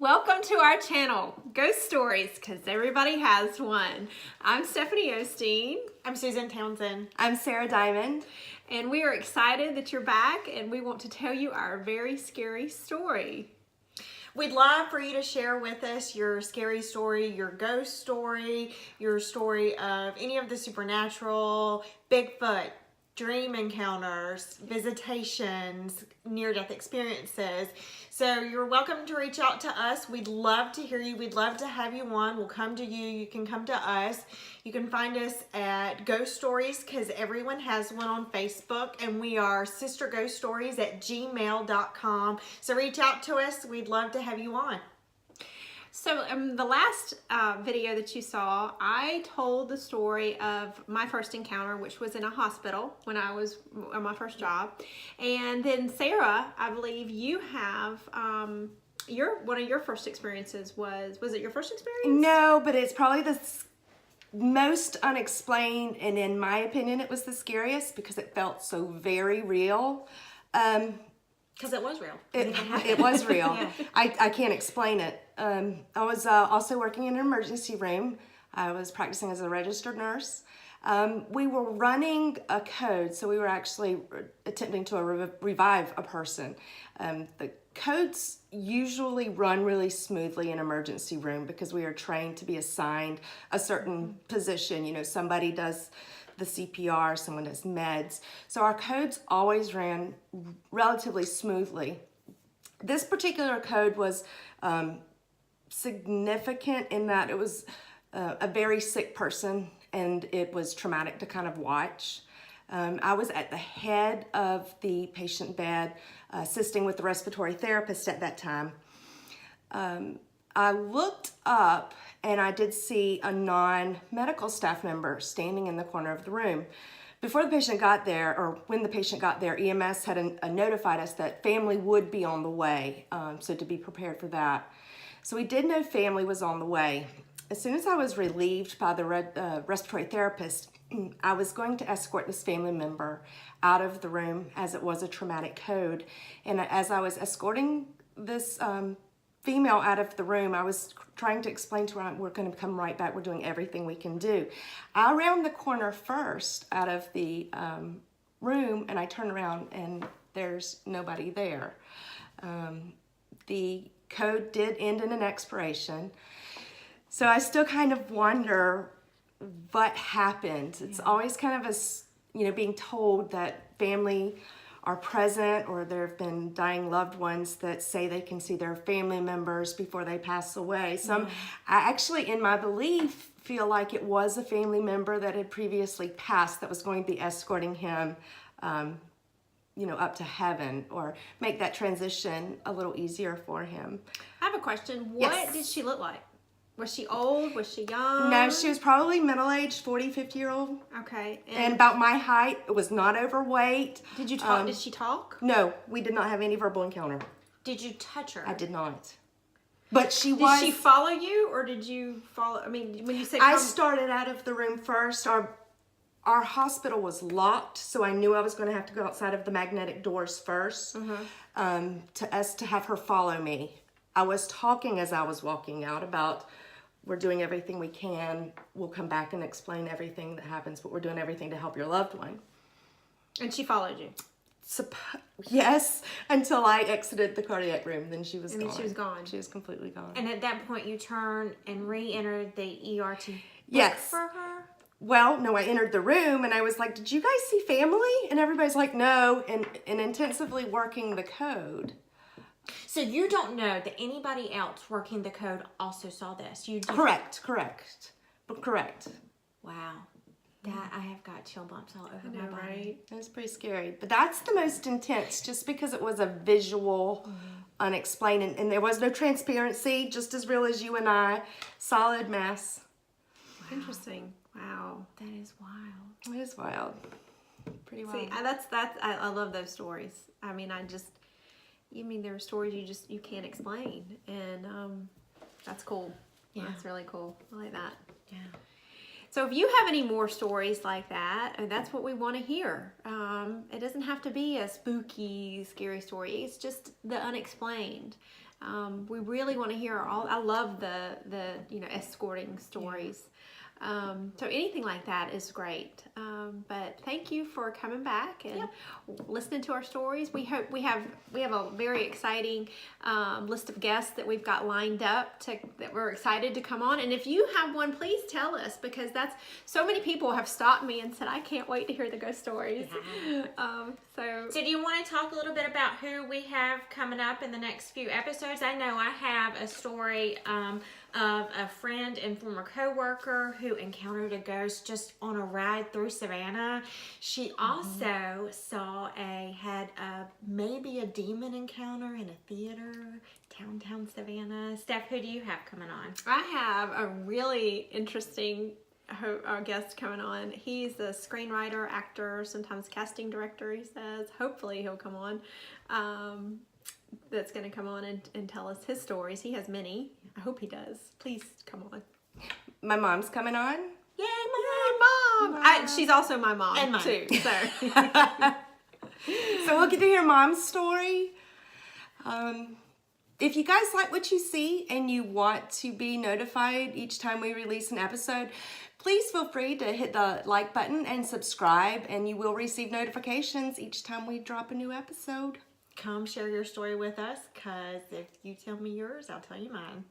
Welcome to our channel, Ghost Stories, because everybody has one. I'm Stephanie Osteen. I'm Susan Townsend. I'm Sarah Diamond. And we are excited that you're back, and we want to tell you our very scary story. We'd love for you to share with us your scary story, your ghost story, your story of any of the supernatural, Bigfoot, dream encounters, visitations, near-death experiences. So you're welcome to reach out to us. We'd love to hear you. We'd love to have you on. We'll come to you. You can come to us. You can find us at Ghost Stories, because everyone has one on Facebook, and we are sisterghoststories@gmail.com. So reach out to us. We'd love to have you on. So the last video that you saw, I told the story of my first encounter, which was in a hospital when I was on my first job. And then Sarah, I believe you have, one of your first experiences was it your first experience? No, but it's probably the most unexplained, and in my opinion, it was the scariest because it felt so very real. Because it was real. It was real. Yeah. I can't explain it. I was also working in an emergency room. I was practicing as a registered nurse. We were running a code, so we were actually attempting to revive a person. The codes usually run really smoothly in an emergency room because we are trained to be assigned a certain position. You know, somebody does the CPR, someone does meds. So our codes always ran relatively smoothly. This particular code was significant in that it was a very sick person, and it was traumatic to kind of watch. I was at the head of the patient bed, assisting with the respiratory therapist at that time. I looked up and I did see a non-medical staff member standing in the corner of the room. Before the patient got there, or when the patient got there, EMS had notified us that family would be on the way, so to be prepared for that. So we did know family was on the way. As soon as I was relieved by the respiratory therapist, I was going to escort this family member out of the room as it was a traumatic code. And as I was escorting this female out of the room, I was trying to explain to her, we're going to come right back. We're doing everything we can do. I round the corner first out of the room, and I turn around and there's nobody there. The code did end in an expiration. So I still kind of wonder what happened. It's always kind of being told that family are present, or there have been dying loved ones that say they can see their family members before they pass away. So I actually, in my belief, feel like it was a family member that had previously passed that was going to be escorting him, up to heaven, or make that transition a little easier for him. I have a question. What did she look like? Was she old? Was she young? No, she was probably middle-aged, 40, 50-year-old. Okay. And about my height. It was not overweight. Did you talk? Did she talk? No, we did not have any verbal encounter. Did you touch her? I did not. But she Did she follow you, or did you follow? I mean, when you said I started out of the room first. Our hospital was locked, so I knew I was going to have to go outside of the magnetic doors first to have her follow me. I was talking as I was walking out about, we're doing everything we can. We'll come back and explain everything that happens, but we're doing everything to help your loved one. And she followed you? Yes, until I exited the cardiac room. Then she was gone. Then she was gone. She was completely gone. And at that point, you turned and re-entered the ER to Yes. look for her? Well, no, I entered the room and I was like, did you guys see family? And everybody's like, no, and intensively working the code. So you don't know that anybody else working the code also saw this? Correct. Wow. That, I have got chill bumps all over my body. Right? It was pretty scary. But that's the most intense, just because it was a visual, unexplained, and there was no transparency, just as real as you and I. Solid mass. Wow. Interesting. Wow. That is wild. It is wild. Pretty wild. See, I love those stories. I mean, there are stories you can't explain, and that's cool. Yeah. That's really cool. I like that. Yeah. So if you have any more stories like that, that's what we want to hear. It doesn't have to be a spooky, scary story. It's just the unexplained. We really want to hear all. I love the escorting stories. So anything like that is great. But thank you for coming back and listening to our stories. We hope we have a very exciting list of guests that we've got lined up that we're excited to come on. And if you have one, please tell us, because so many people have stopped me and said, I can't wait to hear the ghost stories. Yeah. So do you want to talk a little bit about who we have coming up in the next few episodes? I know I have a story of a friend and former co-worker who encountered a ghost just on a ride through Savannah. She also had maybe a demon encounter in a theater, downtown Savannah. Steph, who do you have coming on? I have a really interesting guest coming on. He's a screenwriter, actor, sometimes casting director, he says. Hopefully he'll come on. That's going to come on and tell us his stories. He has many. I hope he does. Please come on. My mom's coming on. Yay, Mom! She's also my mom, and mine. too. So. So we'll get to hear Mom's story. If you guys like what you see and you want to be notified each time we release an episode, please feel free to hit the like button and subscribe, and you will receive notifications each time we drop a new episode. Come share your story with us, because if you tell me yours, I'll tell you mine.